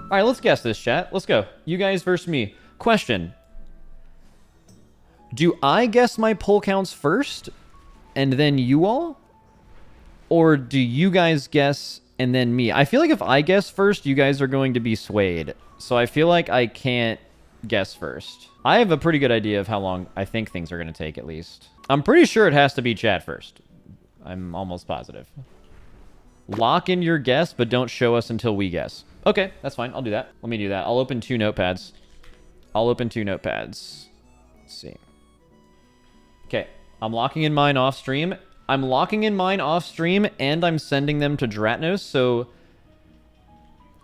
All right, let's guess this, chat. Let's go. You guys versus me. Question. Do I guess my pull counts first and then you all? Or do you guys guess and then me? I feel like if I guess first, you guys are going to be swayed. So I feel like I can't guess first. I have a pretty good idea of how long I think things are going to take, at least. I'm pretty sure it has to be chat first. I'm almost positive. Lock in your guess, but don't show us until we guess. Okay, that's fine. I'll do that. Let me do that. I'll open 2 notepads. Let's see. Okay, I'm locking in mine off stream. I'm locking in mine off stream, and I'm sending them to Dratnos, so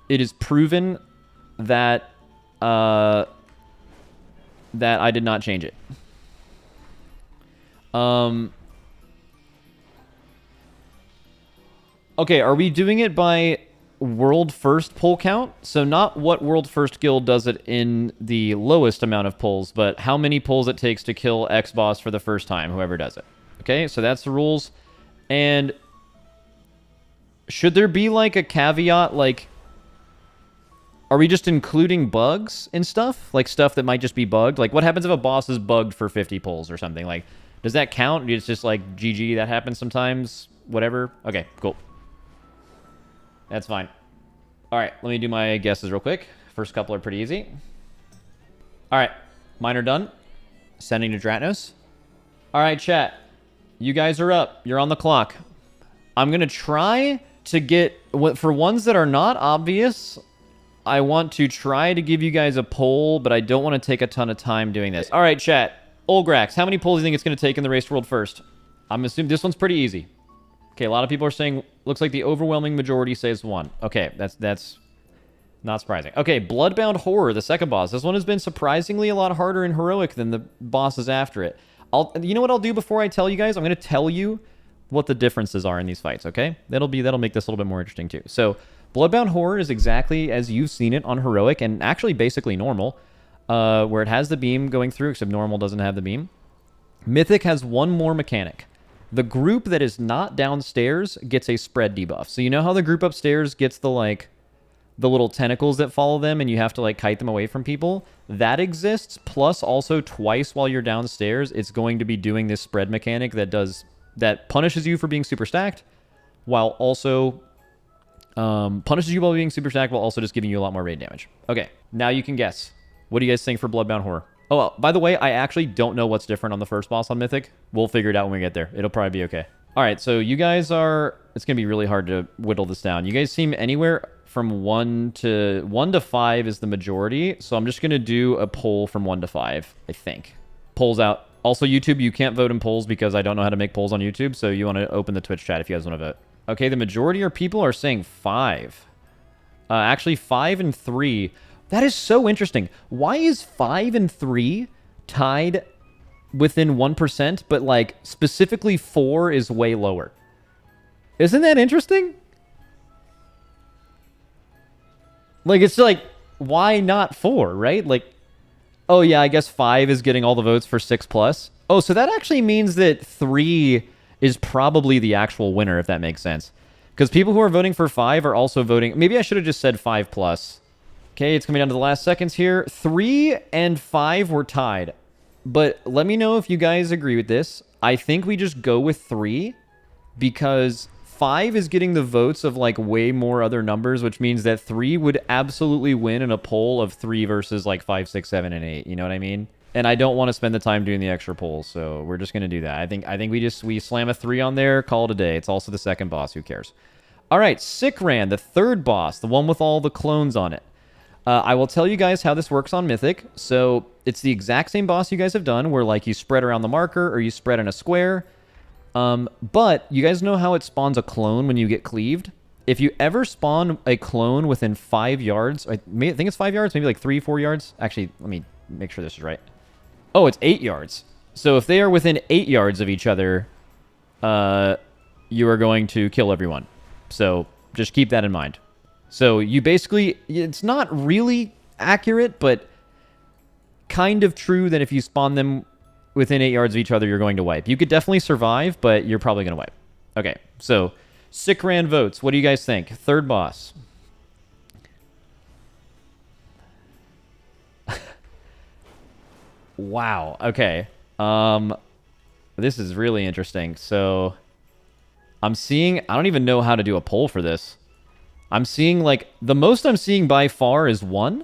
it is proven that that I did not change it. Okay, are we doing it by world first pull count? So not what world first guild does it in the lowest amount of pulls, but how many pulls it takes to kill X boss for the first time, whoever does it. Okay, so that's the rules. And should there be like a caveat, like, are we just including bugs and stuff? Like stuff that might just be bugged? Like what happens if a boss is bugged for 50 pulls or something? Like, does that count? It's just like GG, that happens sometimes, whatever. Okay, cool. That's fine. All right, let me do my guesses real quick. First couple are pretty easy. All right, mine are done. Sending to Dratnos. All right, chat. You guys are up. You're on the clock. I'm going to try to get... For ones that are not obvious, I want to try to give you guys a poll, but I don't want to take a ton of time doing this. All right, chat. Ulgrax, how many polls do you think it's going to take in the race to world first? I'm assuming this one's pretty easy. Okay, a lot of people are saying, looks like the overwhelming majority says 1. Okay, that's not surprising. Okay, Bloodbound Horror, the second boss. This one has been surprisingly a lot harder in Heroic than the bosses after it. You know what I'll do before I tell you guys? I'm going to tell you what the differences are in these fights, okay? That'll make this a little bit more interesting too. So, Bloodbound Horror is exactly as you've seen it on Heroic, and actually basically normal, where it has the beam going through, except normal doesn't have the beam. Mythic has one more mechanic. The group that is not downstairs gets a spread debuff. So you know how the group upstairs gets the little tentacles that follow them and you have to like kite them away from people? That exists, plus also twice while you're downstairs, it's going to be doing this spread mechanic that punishes you for being super stacked, while also punishes you while being super stacked, while also just giving you a lot more raid damage. Okay, now you can guess. What do you guys think for Bloodbound Horror? Oh, well, by the way, I actually don't know what's different on the first boss on Mythic. We'll figure it out when we get there. It'll probably be okay. All right, so you guys are... It's going to be really hard to whittle this down. You guys seem anywhere from 1 to 5 is the majority, so I'm just going to do a poll from 1 to 5, I think. Polls out. Also, YouTube, you can't vote in polls because I don't know how to make polls on YouTube, so you want to open the Twitch chat if you guys want to vote. Okay, the majority of people are saying 5. Actually, 5 and 3... That is so interesting. Why is 5 and 3 tied within 1%, but like specifically 4 is way lower? Isn't that interesting? Like, it's like, why not 4, right? Like, oh yeah, I guess 5 is getting all the votes for 6+. Oh, so that actually means that 3 is probably the actual winner, if that makes sense. Because people who are voting for 5 are also voting... Maybe I should have just said 5+. Okay, it's coming down to the last seconds here. 3 and 5 were tied. But let me know if you guys agree with this. I think we just go with 3 because 5 is getting the votes of like way more other numbers, which means that 3 would absolutely win in a poll of 3 versus like 5, 6, 7, and 8. You know what I mean? And I don't want to spend the time doing the extra polls, so we're just going to do that. I think we slam a 3 on there, call it a day. It's also the second boss. Who cares? All right, Sikran, the third boss, the one with all the clones on it. I will tell you guys how this works on Mythic. So it's the exact same boss you guys have done, where like you spread around the marker or you spread in a square. But you guys know how it spawns a clone when you get cleaved? If you ever spawn a clone within 5 yards, I think it's 5 yards, maybe like 3, 4 yards. Actually, let me make sure this is right. Oh, it's 8 yards. So if they are within 8 yards of each other, you are going to kill everyone. So just keep that in mind. So you basically, it's not really accurate, but kind of true that if you spawn them within 8 yards of each other, you're going to wipe. You could definitely survive, but you're probably going to wipe. Okay, so Sikran votes. What do you guys think? Third boss. Wow. Okay. This is really interesting. So I'm seeing, I don't even know how to do a poll for this. I'm seeing like the most I'm seeing by far is 1.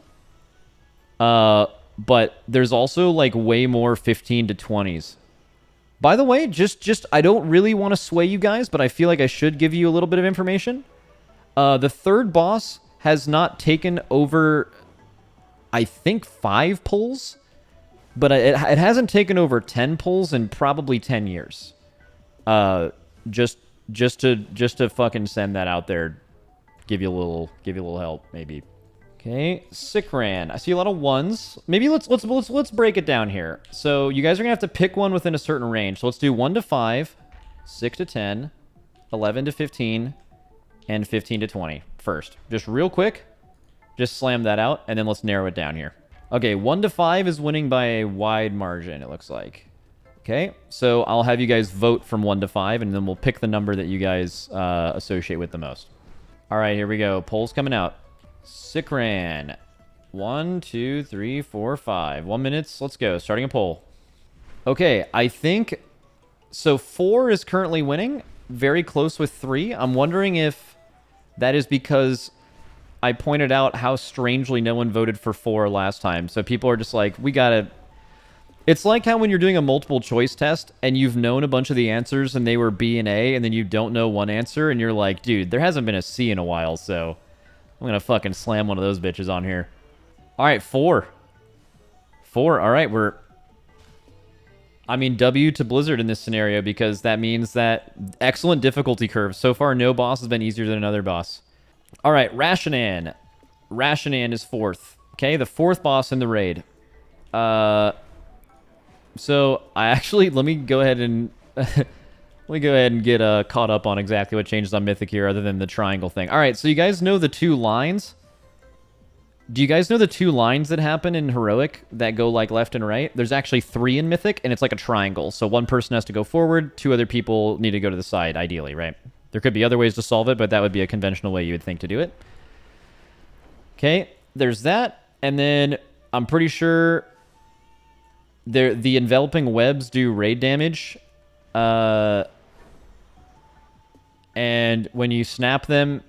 But there's also like way more 15 to 20s. By the way, just I don't really want to sway you guys, but I feel like I should give you a little bit of information. The third boss has not taken over, I think, 5 pulls, but it hasn't taken over 10 pulls in probably 10 years. Just to fucking send that out there, give you a little help maybe. Okay, Sikran. I see a lot of 1s. Maybe let's break it down here. So you guys are gonna have to pick one within a certain range. So let's do 1 to 5, 6 to 10, 11 to 15, and 15 to 20 first. Just real quick, just slam that out, and then let's narrow it down here. Okay, 1 to 5 is winning by a wide margin, it looks like. Okay, so I'll have you guys vote from 1 to 5, and then we'll pick the number that you guys associate with the most. All right, here we go. Polls coming out. Sikran. 1, 2, 3, 4, 5. 1 minute. Let's go. Starting a poll. Okay, I think... So 4 is currently winning. Very close with 3. I'm wondering if that is because I pointed out how strangely no one voted for 4 last time. So people are just like, we gotta... It's like how when you're doing a multiple choice test and you've known a bunch of the answers and they were B and A, and then you don't know one answer and you're like, dude, there hasn't been a C in a while, so I'm gonna fucking slam one of those bitches on here. All right, 4. 4, all right, I mean, W to Blizzard in this scenario, because that means that excellent difficulty curve. So far, no boss has been easier than another boss. All right, Rasha'nan. Rasha'nan is 4th. Okay, the 4th boss in the raid. So I actually, let me go ahead and get caught up on exactly what changes on Mythic here, other than the triangle thing. All right, so you guys know the 2 lines. Do you guys know the 2 lines that happen in Heroic that go like left and right? There's actually 3 in Mythic, and it's like a triangle. So one person has to go forward, 2 other people need to go to the side, ideally, right? There could be other ways to solve it, but that would be a conventional way you would think to do it. Okay, there's that, and then I'm pretty sure the enveloping webs do raid damage. And when you snap them,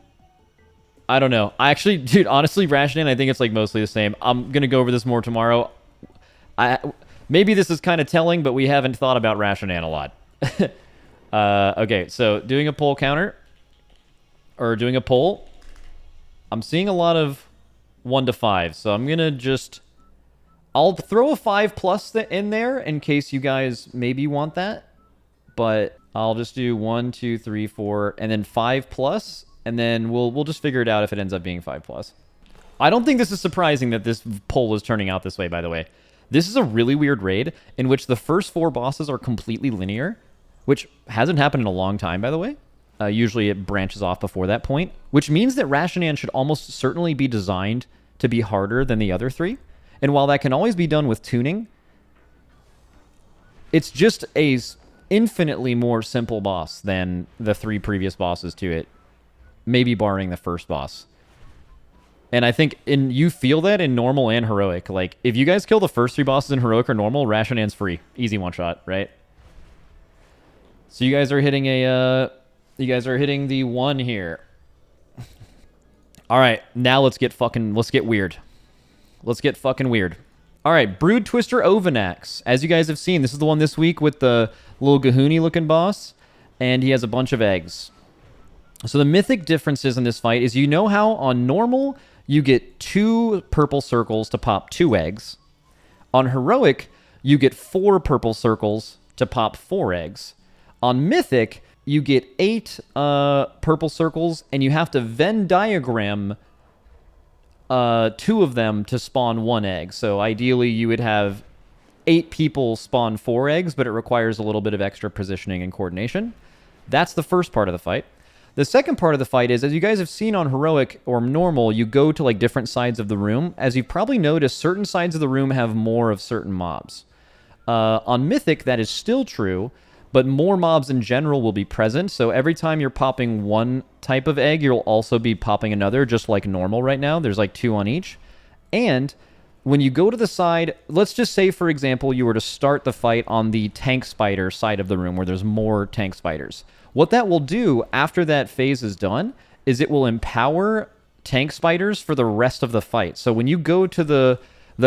I don't know. I actually, dude, honestly, Rasha'nan, I think it's like mostly the same. I'm going to go over this more tomorrow. Maybe this is kind of telling, but we haven't thought about Rasha'nan a lot. Okay, so doing a poll counter, or doing a poll. I'm seeing a lot of 1 to 5, so I'm going to just... I'll throw a 5+ in there in case you guys maybe want that. But I'll just do 1, 2, 3, 4, and then 5+, and then we'll just figure it out if it ends up being 5+. I don't think this is surprising that this poll is turning out this way, by the way. This is a really weird raid in which the first 4 bosses are completely linear, which hasn't happened in a long time, by the way. Usually it branches off before that point, which means that Rasha'nan should almost certainly be designed to be harder than the other 3. And while that can always be done with tuning, it's just a infinitely more simple boss than the 3 previous bosses to it, maybe barring the first boss. And I think you feel that in normal and heroic. Like, if you guys kill the first 3 bosses in heroic or normal, Rasha'nan's free. Easy one-shot, right? So you guys are hitting the 1 here. All right, now let's get weird. Let's get fucking weird. All right, Broodtwister Ovi'nax. As you guys have seen, this is the one this week with the little Gahooni-looking boss, and he has a bunch of eggs. So the mythic differences in this fight is, you know how on normal you get 2 purple circles to pop 2 eggs. On heroic, you get 4 purple circles to pop 4 eggs. On mythic, you get 8 purple circles, and you have to Venn diagram 2 of them to spawn 1 egg. So ideally you would have 8 people spawn 4 eggs, but it requires a little bit of extra positioning and coordination. That's the first part of the fight. The second part of the fight is, as you guys have seen on heroic or normal, you go to like different sides of the room. As you've probably noticed, certain sides of the room have more of certain mobs. On mythic, that is still true, but more mobs in general will be present. So every time you're popping 1 type of egg, you'll also be popping another, just like normal right now. There's like 2 on each. And when you go to the side, let's just say, for example, you were to start the fight on the tank spider side of the room where there's more tank spiders. What that will do after that phase is done is it will empower tank spiders for the rest of the fight. So when you go to the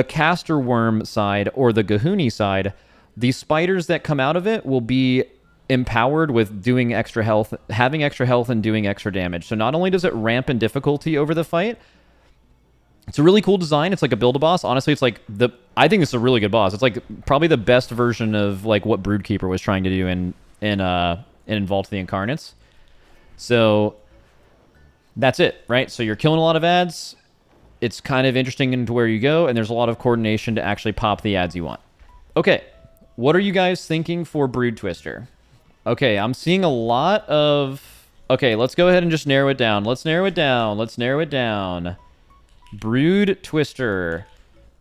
caster worm side or the Gahuni side, the spiders that come out of it will be empowered with doing extra health, having extra health and doing extra damage. So not only does it ramp in difficulty over the fight, it's a really cool design. It's like a build-a-boss. Honestly, it's like I think it's a really good boss. It's like probably the best version of like what Broodkeeper was trying to do in Vault of the Incarnates. So that's it, right? So you're killing a lot of ads. It's kind of interesting into where you go, and there's a lot of coordination to actually pop the ads you want. Okay, what are you guys thinking for Broodtwister? Okay, I'm seeing a lot of... Okay, let's go ahead and just narrow it down. Let's narrow it down. Broodtwister.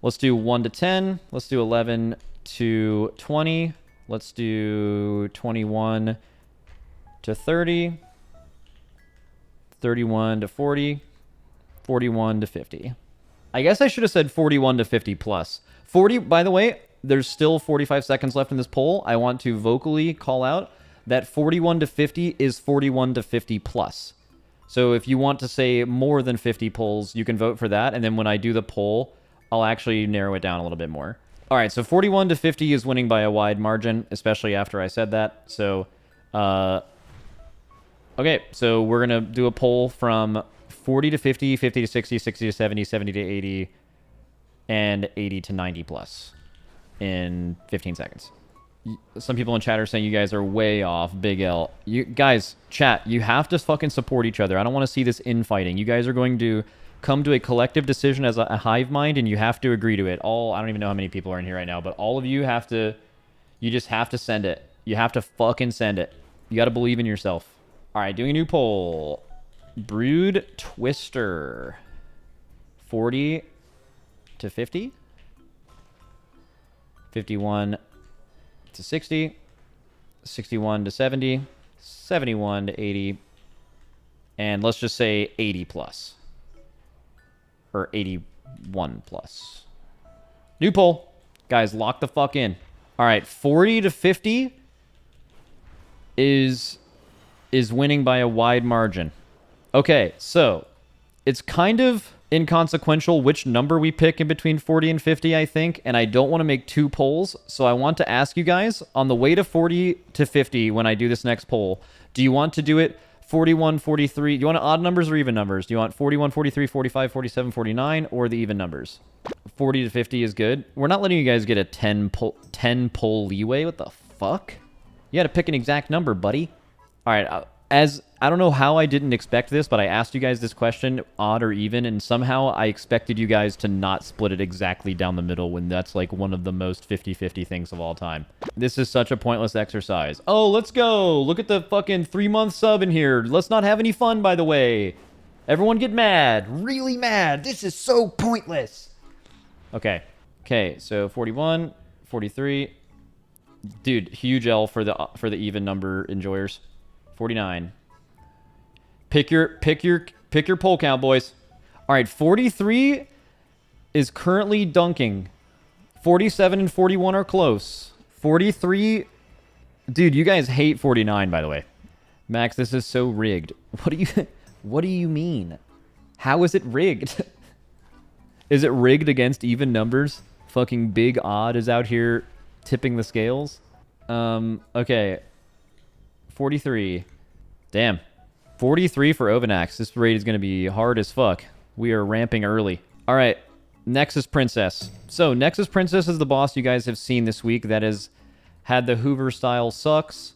Let's do 1 to 10. Let's do 11 to 20. Let's do 21 to 30. 31 to 40. 41 to 50. I guess I should have said 41 to 50 plus. 40, by the way, there's still 45 seconds left in this poll. I want to vocally call out that 41 to 50 is 41 to 50 plus. So if you want to say more than 50 polls, you can vote for that. And then when I do the poll, I'll actually narrow it down a little bit more. All right, so 41 to 50 is winning by a wide margin, especially after I said that. So, okay, so we're going to do a poll from 40 to 50, 50 to 60, 60 to 70, 70 to 80, and 80 to 90 plus in 15 seconds. Some people in chat are saying you guys are way off. Big L. You guys, chat, you have to fucking support each other. I don't want to see this infighting. You guys are going to come to a collective decision as a hive mind, and you have to agree to it. I don't even know how many people are in here right now, but all of you have to, you just have to send it. You have to fucking send it. You got to believe in yourself. All right, doing a new poll. Broodtwister. 40 to 50. 51 to 60, 61 to 70, 71 to 80, and let's just say 80 plus. Or 81 plus. New poll. Guys, lock the fuck in. All right, 40 to 50 is winning by a wide margin. Okay, so it's kind of inconsequential which number we pick in between 40 and 50, I think, and I don't want to make two polls, so I want to ask you guys, on the way to 40 to 50, when I do this next poll, do you want to do it 41, 43, do you want odd numbers or even numbers? Do you want 41, 43, 45, 47, 49, or the even numbers? 40 to 50 is good. We're not letting you guys get a 10 poll leeway. What the fuck? You got to pick an exact number, buddy. All right, I don't know how I didn't expect this, but I asked you guys this question, odd or even, and somehow I expected you guys to not split it exactly down the middle when that's like one of the most 50-50 things of all time. This is such a pointless exercise. Oh, let's go. Look at the fucking 3-month sub in here. Let's not have any fun, by the way. Everyone get mad. Really mad. This is so pointless. Okay. Okay, so 41, 43. Dude, huge L for the even number enjoyers. 49. Pick your poll count, boys. All right, 43 is currently dunking. 47 and 41 are close. 43, dude, you guys hate 49, by the way. Max, this is so rigged. What do you mean? How is it rigged? Is it rigged against even numbers? Fucking Big Odd is out here tipping the scales. Okay. 43. Damn. 43 for Ovi'nax. This raid is going to be hard as fuck. We are ramping early. All right. Nexus-Princess. So, Nexus-Princess is the boss you guys have seen this week that has had the Hoover style sucks.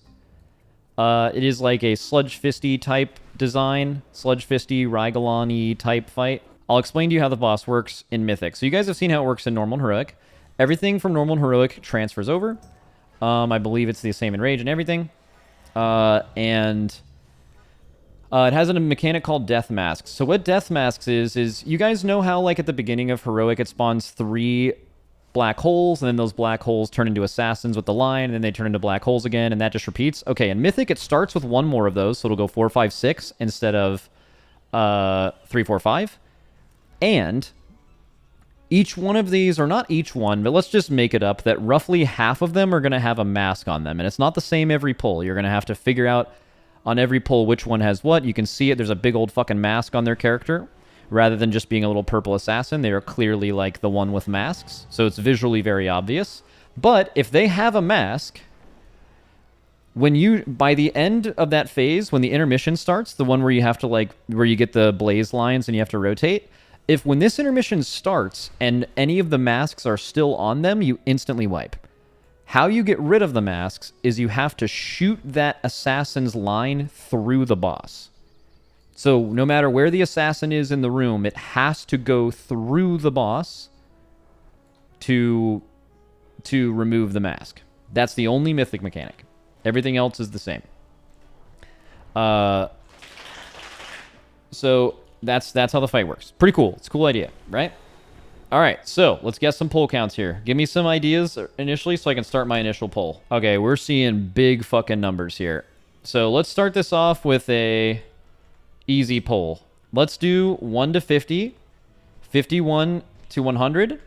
It is like a Sludge Fisty type design. Sludge Fisty, Rygalon-y type fight. I'll explain to you how the boss works in Mythic. So, you guys have seen how it works in Normal and Heroic. Everything from Normal and Heroic transfers over. I believe it's the same in Rage and everything. It has a mechanic called Death Masks. So what Death Masks is you guys know how, like, at the beginning of Heroic, it spawns 3 black holes, and then those black holes turn into assassins with the line, and then they turn into black holes again, and that just repeats? Okay, in Mythic, it starts with 1 more of those, so it'll go 4, 5, 6 instead of 3, 4, 5. And Each one of these, or not each one, but let's just make it up that roughly half of them are going to have a mask on them. And it's not the same every pull. You're going to have to figure out on every pull which one has what. You can see it. There's a big old fucking mask on their character. Rather than just being a little purple assassin, they are clearly like the one with masks. So it's visually very obvious. But if they have a mask, by the end of that phase, when the intermission starts, the one where you have to where you get the blaze lines and you have to rotate, when this intermission starts and any of the masks are still on them, you instantly wipe. How you get rid of the masks is you have to shoot that assassin's line through the boss. So no matter where the assassin is in the room, it has to go through the boss to remove the mask. That's the only mythic mechanic. Everything else is the same. So that's how the fight works. Pretty cool. It's a cool idea, right? All right, so let's get some pull counts here. Give me some ideas initially so I can start my initial pull. Okay, we're seeing big fucking numbers here. So let's start this off with a easy pull. Let's do 1 to 50, 51 to 100.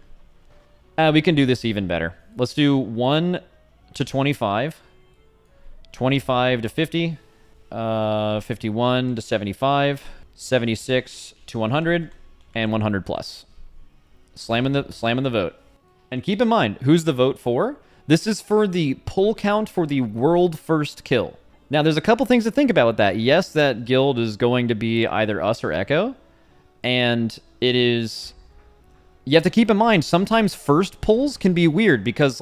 We can do this even better. Let's do 1 to 25, 25 to 50, 51 to 75, 76 to 100, and 100 plus. Slamming the vote. And keep in mind, who's the vote for? This is for the pull count for the world first kill. Now, there's a couple things to think about with that. Yes, that guild is going to be either us or Echo. And it is... You have to keep in mind, sometimes first pulls can be weird because,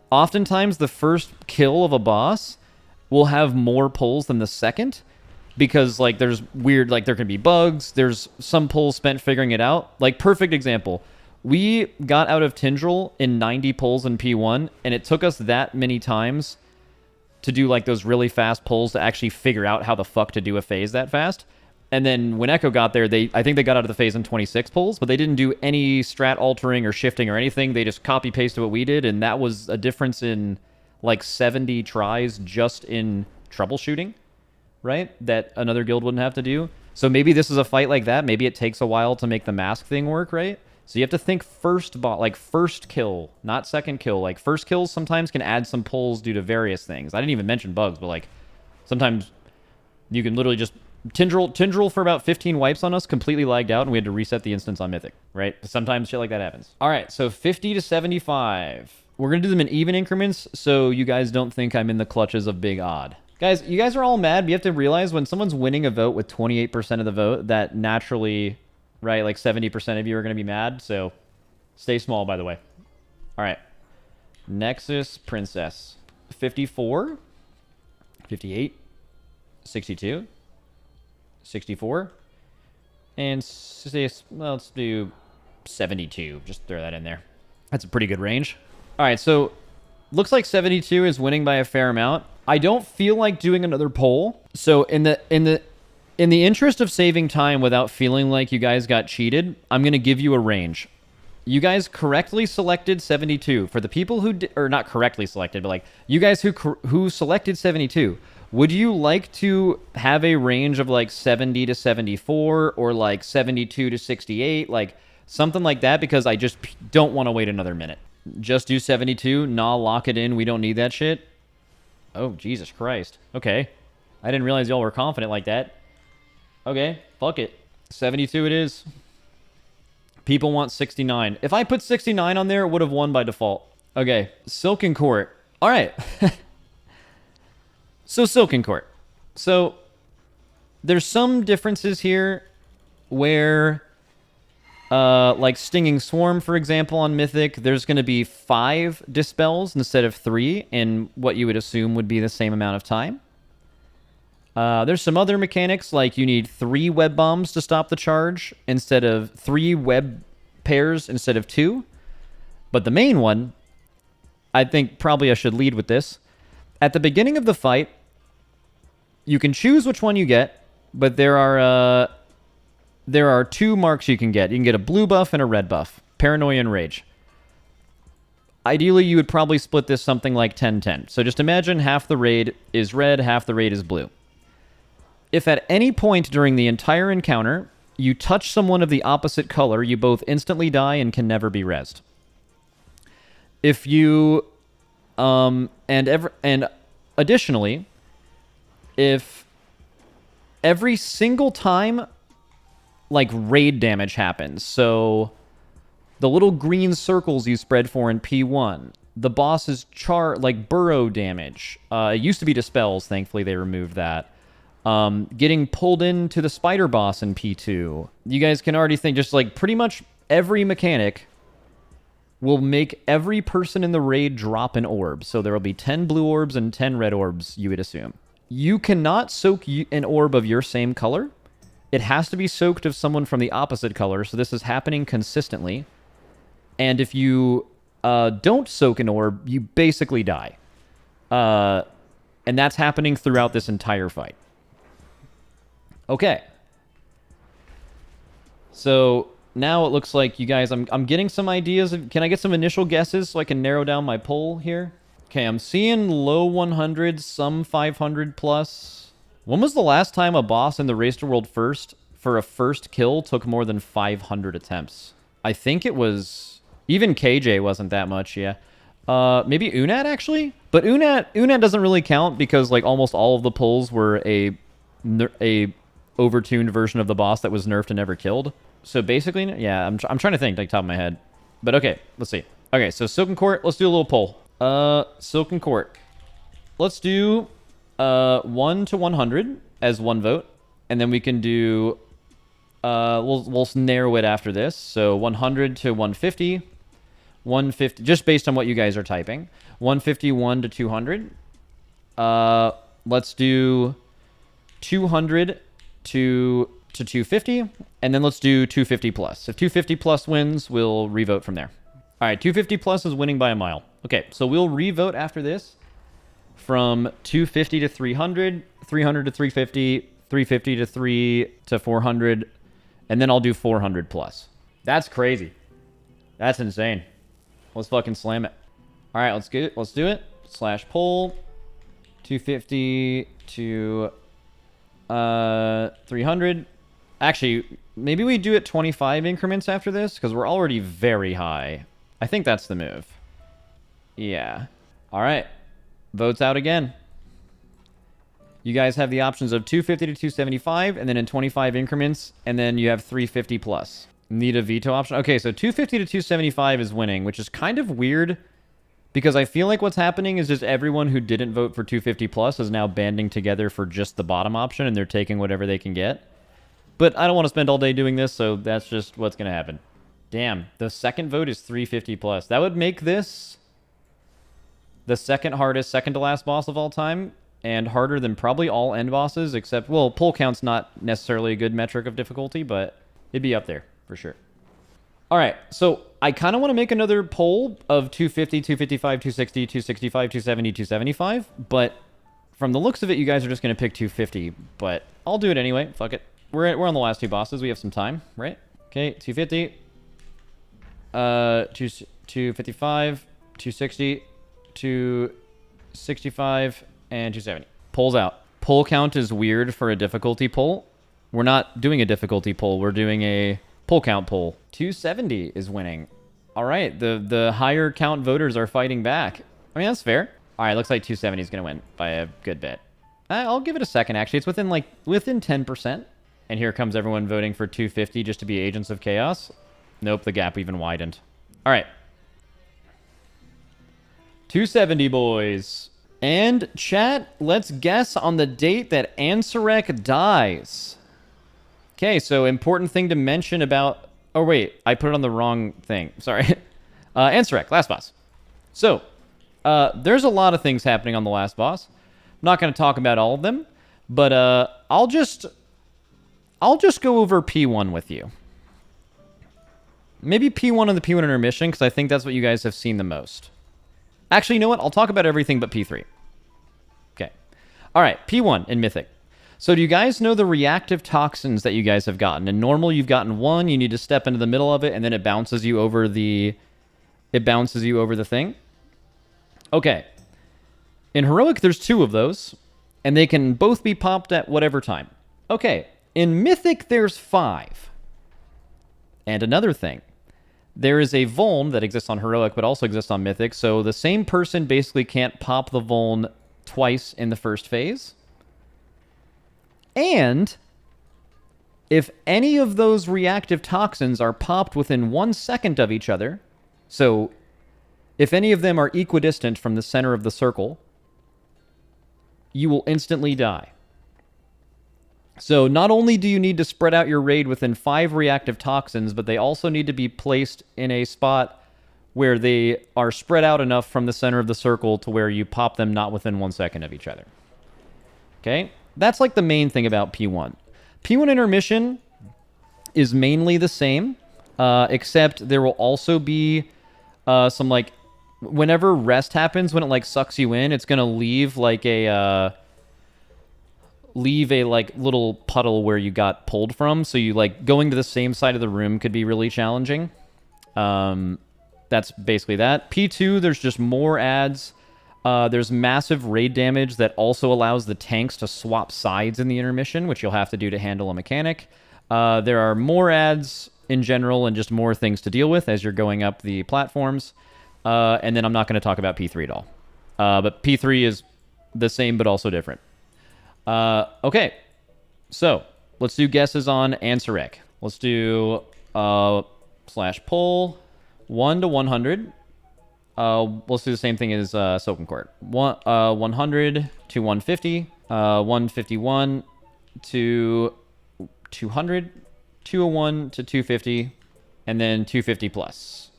oftentimes the first kill of a boss will have more pulls than the second. Because, there's weird, there can be bugs. There's some pulls spent figuring it out. Perfect example. We got out of Tindril in 90 pulls in P1, and it took us that many times to do, those really fast pulls to actually figure out how the fuck to do a phase that fast. And then when Echo got there, I think they got out of the phase in 26 pulls, but they didn't do any strat altering or shifting or anything. They just copy-pasted what we did, and that was a difference in, 70 tries just in troubleshooting. Right? That another guild wouldn't have to do. So maybe this is a fight like that. Maybe it takes a while to make the mask thing work, right? So you have to think first kill, not second kill. First kills sometimes can add some pulls due to various things. I didn't even mention bugs, but sometimes you can literally just... Tindril for about 15 wipes on us completely lagged out and we had to reset the instance on Mythic, right? Sometimes shit like that happens. All right, so 50 to 75. We're going to do them in even increments so you guys don't think I'm in the clutches of Big Odd. Guys, you guys are all mad, but you have to realize when someone's winning a vote with 28% of the vote, that naturally, right, 70% of you are going to be mad. So stay small, by the way. All right. Nexus-Princess. 54. 58. 62. 64. And let's do 72. Just throw that in there. That's a pretty good range. All right, so looks like 72 is winning by a fair amount. I don't feel like doing another poll. So in the interest of saving time without feeling like you guys got cheated, I'm going to give you a range. You guys correctly selected 72. For the people who or not correctly selected, but you guys who selected 72, would you like to have a range of 70 to 74 or 72 to 68, something like that, because I just don't want to wait another minute. Just do 72, lock it in. We don't need that shit. Oh, Jesus Christ. Okay. I didn't realize y'all were confident like that. Okay, fuck it. 72 it is. People want 69. If I put 69 on there, it would have won by default. Okay, Silken Court. All right. So Silken Court. So there's some differences here where... Stinging Swarm, for example, on Mythic, there's going to be 5 dispels instead of 3 in what you would assume would be the same amount of time. There's some other mechanics, you need 3 web bombs to stop the charge instead of 3 web pairs instead of 2. But the main one, I think probably I should lead with this. At the beginning of the fight, you can choose which one you get, but there are 2 marks you can get. You can get a blue buff and a red buff. Paranoia and Rage. Ideally, you would probably split this something like 10-10. So just imagine half the raid is red, half the raid is blue. If at any point during the entire encounter, you touch someone of the opposite color, you both instantly die and can never be rezzed. If you, and additionally, if every single time, like, raid damage happens, so the little green circles you spread for in P1, the boss's burrow damage, it used to be dispels, thankfully they removed that. Getting pulled into the spider boss in P2. You guys can already think, just like pretty much every mechanic will make every person in the raid drop an orb. So there will be 10 blue orbs and 10 red orbs, you would assume. You cannot soak an orb of your same color. It has to be soaked of someone from the opposite color, so this is happening consistently. And if you don't soak an orb, you basically die. And that's happening throughout this entire fight. Okay. So now it looks like you guys, I'm getting some ideas. Can I get some initial guesses so I can narrow down my poll here? Okay, I'm seeing low 100s, some 500 plus. When was the last time a boss in the Race to World First for a first kill took more than 500 attempts? I think it was... Even KJ wasn't that much, yeah. Maybe Unat, actually? But Unat doesn't really count because, like, almost all of the pulls were a overtuned version of the boss that was nerfed and never killed. So basically, yeah, I'm trying to think, like, top of my head. But okay, let's see. Okay, so Silken Court, let's do a little poll. Silken Court. Let's do 1 to 100 as one vote. And then we can do... we'll narrow it after this. So 100 to 150. 150, just based on what you guys are typing. 151 to 200. Let's do 200 to 250. And then let's do 250 plus. If 250 plus wins, we'll revote from there. All right, 250 plus is winning by a mile. Okay, so we'll revote after this from 250 to 300, 300 to 350, 350 to 3 to 400, and then I'll do 400 plus. That's crazy. That's insane. Let's fucking slam it. All right, let's do it. Slash poll. 250 to 300. Actually, maybe we do it 25 increments after this because we're already very high. I think that's the move. Yeah. All right. Votes out again. You guys have the options of 250 to 275, and then in 25 increments, and then you have 350 plus. Need a veto option? Okay, so 250 to 275 is winning, which is kind of weird, because I feel like what's happening is just everyone who didn't vote for 250 plus is now banding together for just the bottom option, and they're taking whatever they can get. But I don't want to spend all day doing this, so that's just what's going to happen. Damn, the second vote is 350 plus. That would make this the second hardest, second to last boss of all time, and harder than probably all end bosses, except, well, pull count's not necessarily a good metric of difficulty, but it'd be up there for sure. All right, so I kind of want to make another poll of 250, 255, 260, 265, 270, 275, but from the looks of it, you guys are just going to pick 250, but I'll do it anyway. Fuck it. We're on the last two bosses. We have some time, right? Okay, 250, 255, 260, 265, and 270. Polls out. Poll count is weird for a difficulty poll. We're not doing a difficulty poll. We're doing a poll count poll. 270 is winning. All right, the higher count voters are fighting back. I mean, that's fair. All right, looks like 270 is going to win by a good bit. I'll give it a second, actually. It's within 10%. And here comes everyone voting for 250 just to be agents of chaos. Nope, the gap even widened. All right. 270, boys. And chat, let's guess on the date that Ansurek dies. Okay, so important thing to mention about... Oh, wait, I put it on the wrong thing. Sorry. Ansurek, last boss. So, there's a lot of things happening on the last boss. I'm not going to talk about all of them, but I'll just go over P1 with you. Maybe P1 and the P1 intermission, because I think that's what you guys have seen the most. Actually, you know what? I'll talk about everything but P3. Okay. All right, P1 in Mythic. So do you guys know the reactive toxins that you guys have gotten? In normal, you've gotten one. You need to step into the middle of it, and then it bounces you over the... thing. Okay. In Heroic, there's two of those, and they can both be popped at whatever time. Okay. In Mythic, there's 5. And another thing, there is a Vuln that exists on Heroic, but also exists on Mythic, so the same person basically can't pop the Vuln twice in the first phase. And if any of those reactive toxins are popped within 1 second of each other, so if any of them are equidistant from the center of the circle, you will instantly die. So not only do you need to spread out your raid within 5 reactive toxins, but they also need to be placed in a spot where they are spread out enough from the center of the circle to where you pop them not within 1 second of each other. Okay? That's like the main thing about P1. P1 intermission is mainly the same, except there will also be some, like, whenever rest happens, when it, like, sucks you in, it's going to leave, like, a like little puddle where you got pulled from, so you, like, going to the same side of the room could be really challenging. That's basically that. P2, there's just more adds. There's massive raid damage that also allows the tanks to swap sides in the intermission, which you'll have to do to handle a mechanic. There are more adds in general and just more things to deal with as you're going up the platforms. And then I'm not going to talk about P3 at all. But P3 is the same but also different. Okay, so let's do guesses on Ansurek. Let's do /poll 1 to 100. Let's do the same thing as Silken Court. 100 to 150, 151 to 200, 201 to 250, and then 250 plus.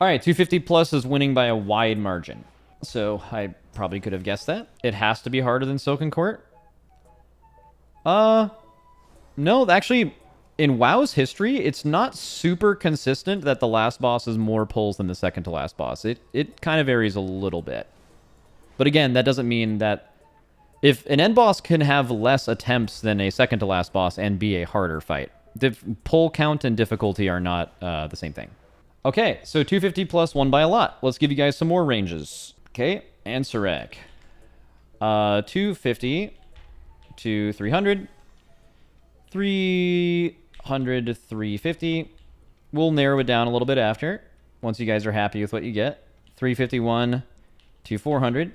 All right, 250 plus is winning by a wide margin. So I probably could have guessed that. It has to be harder than Silken Court. No, actually, in WoW's history, it's not super consistent that the last boss is more pulls than the second to last boss. It kind of varies a little bit. But again, that doesn't mean that if an end boss can have less attempts than a second to last boss and be a harder fight, the pull count and difficulty are not the same thing. Okay, so 250 plus won by a lot. Let's give you guys some more ranges. Okay, Ansurek. 250 to 300. 300 to 350. We'll narrow it down a little bit after, once you guys are happy with what you get. 351 to 400.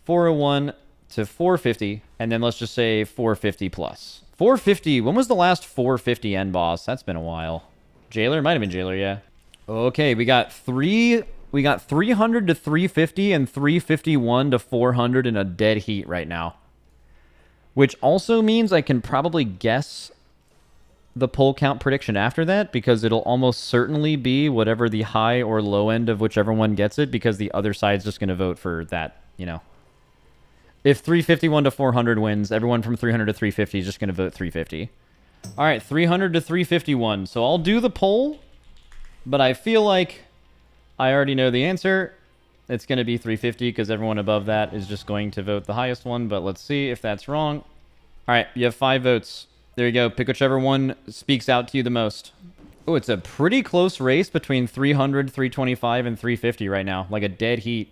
401 to 450. And then let's just say 450 plus. 450. When was the last 450 end boss? That's been a while. Jailer? Might have been Jailer, yeah. Okay, we got 300 to 350 and 351 to 400 in a dead heat right now. Which also means I can probably guess the pull count prediction after that, because it'll almost certainly be whatever the high or low end of whichever one gets it, because the other side's just going to vote for that, you know. If 351 to 400 wins, everyone from 300 to 350 is just going to vote 350. All right, 300 to 351. So I'll do the poll, but I feel like I already know the answer. It's going to be 350 because everyone above that is just going to vote the highest one, but let's see if that's wrong. All right, you have 5 votes. There you go. Pick whichever one speaks out to you the most. Oh, it's a pretty close race between 300, 325, and 350 right now, like a dead heat,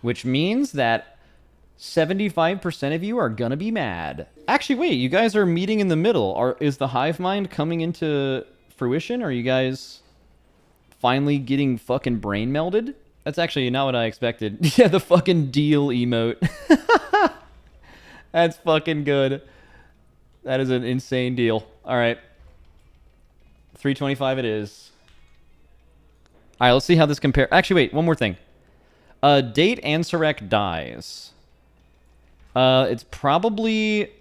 which means that 75% of you are going to be mad. Actually, wait, you guys are meeting in the middle. Is the hive mind coming into fruition? Are you guys finally getting fucking brain melded? That's actually not what I expected. Yeah, the fucking deal emote. That's fucking good. That is an insane deal. All right. 325 it is. All right, let's see how this compares. Actually, wait, one more thing. Date Ansurek dies. It's probably...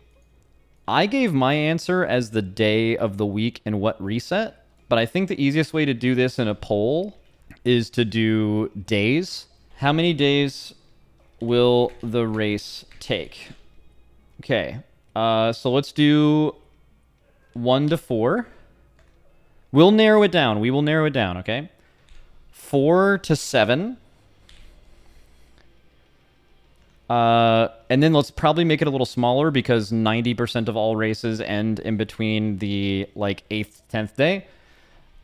I gave my answer as the day of the week and what reset, but I think the easiest way to do this in a poll is to do days. How many days will the race take? Okay, so let's do 1 to 4. We'll narrow it down. We will narrow it down, okay? 4 to 7. And then let's probably make it a little smaller because 90% of all races end in between the, like, 8th, 10th day.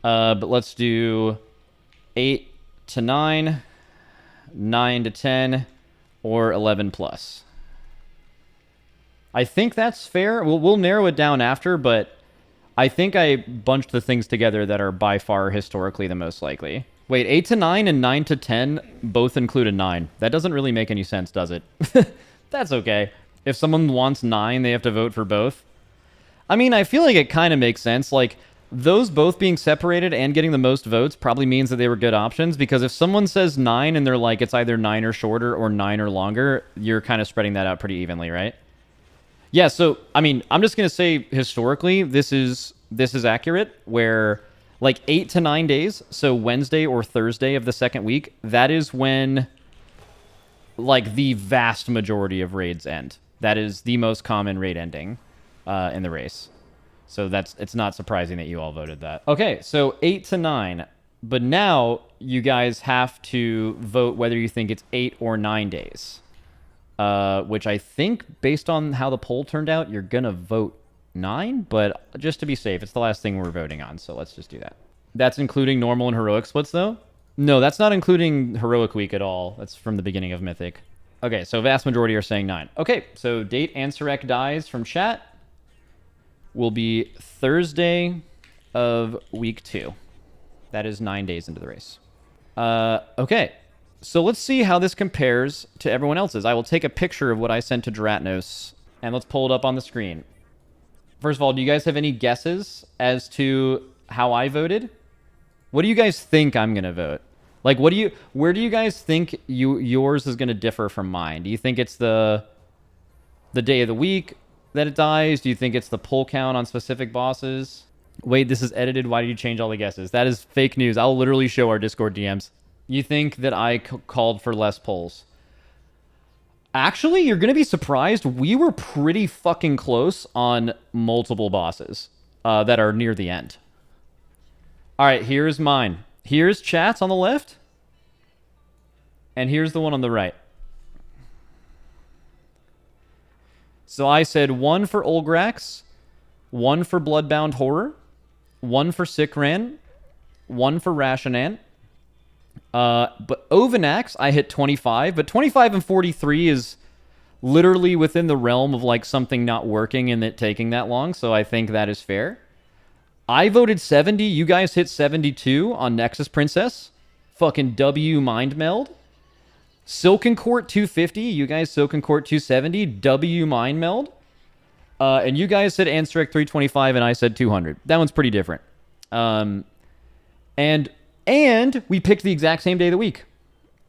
But let's do 8 to 9, 9 to 10, or 11 plus. I think that's fair. We'll narrow it down after, but I think I bunched the things together that are by far historically the most likely. Wait, 8 to 9 and 9 to 10 both include a 9. That doesn't really make any sense, does it? That's okay. If someone wants 9, they have to vote for both. I mean, I feel like it kind of makes sense. Like, those both being separated and getting the most votes probably means that they were good options, because if someone says 9 and they're like, it's either 9 or shorter or 9 or longer, you're kind of spreading that out pretty evenly, right? Yeah, so, I mean, I'm just going to say historically, this is accurate, where like 8 to 9 days, so Wednesday or Thursday of the second week, that is when like the vast majority of raids end. That is the most common raid ending in the race. So it's not surprising that you all voted that. Okay, so 8 to 9. But now you guys have to vote whether you think it's 8 or 9 days. Which I think, based on how the poll turned out, you're going to vote 9. But just to be safe, it's the last thing we're voting on, so let's just do that. That's including normal and heroic splits, though? No, that's not including heroic week at all. That's from the beginning of Mythic. Okay, so vast majority are saying 9. Okay, so date Ansurek dies from chat will be Thursday of week 2. That is 9 days into the race. Okay, so let's see how this compares to everyone else's. I will take a picture of what I sent to Dratnos, and let's pull it up on the screen. First of all, do you guys have any guesses as to how I voted? What do you guys think I'm going to vote? Like, where do you guys think yours is going to differ from mine? Do you think it's the day of the week that it dies? Do you think it's the pull count on specific bosses? Wait, this is edited. Why did you change all the guesses? That is fake news. I'll literally show our Discord DMs. You think that I called for less pulls? Actually, you're going to be surprised. We were pretty fucking close on multiple bosses that are near the end. All right, here's mine. Here's chat's on the left. And here's the one on the right. So I said 1 for Ulgrax, 1 for Bloodbound Horror, 1 for Sikran, 1 for Rasha'nan. But Ovi'nax, I hit 25. But 25 and 43 is literally within the realm of like something not working and it taking that long. So I think that is fair. I voted 70. You guys hit 72 on Nexus-Princess. Fucking W Mind Meld. Silken Court 250. You guys Silken Court 270. W Mind Meld. And you guys said Ansurek 325 and I said 200. That one's pretty different. And we picked the exact same day of the week.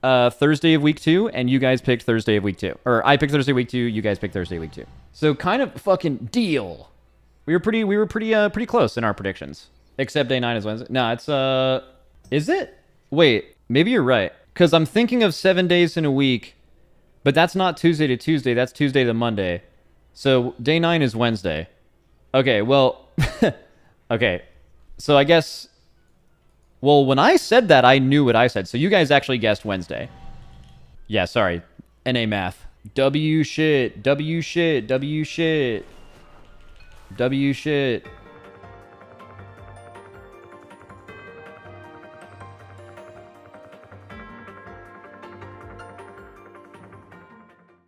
Thursday of week 2, and you guys picked Thursday of week 2. Or I picked Thursday week 2, you guys picked Thursday week 2. So kind of fucking deal. We were pretty close in our predictions. Except day 9 is Wednesday. No, it's is it? Wait, maybe you're right. Because I'm thinking of 7 days in a week, but that's not Tuesday to Tuesday, that's Tuesday to Monday. So day 9 is Wednesday. Okay, well okay. So I guess, well, when I said that, I knew what I said. So you guys actually guessed Wednesday. Yeah, sorry. NA math. W shit. W shit. W shit. W shit.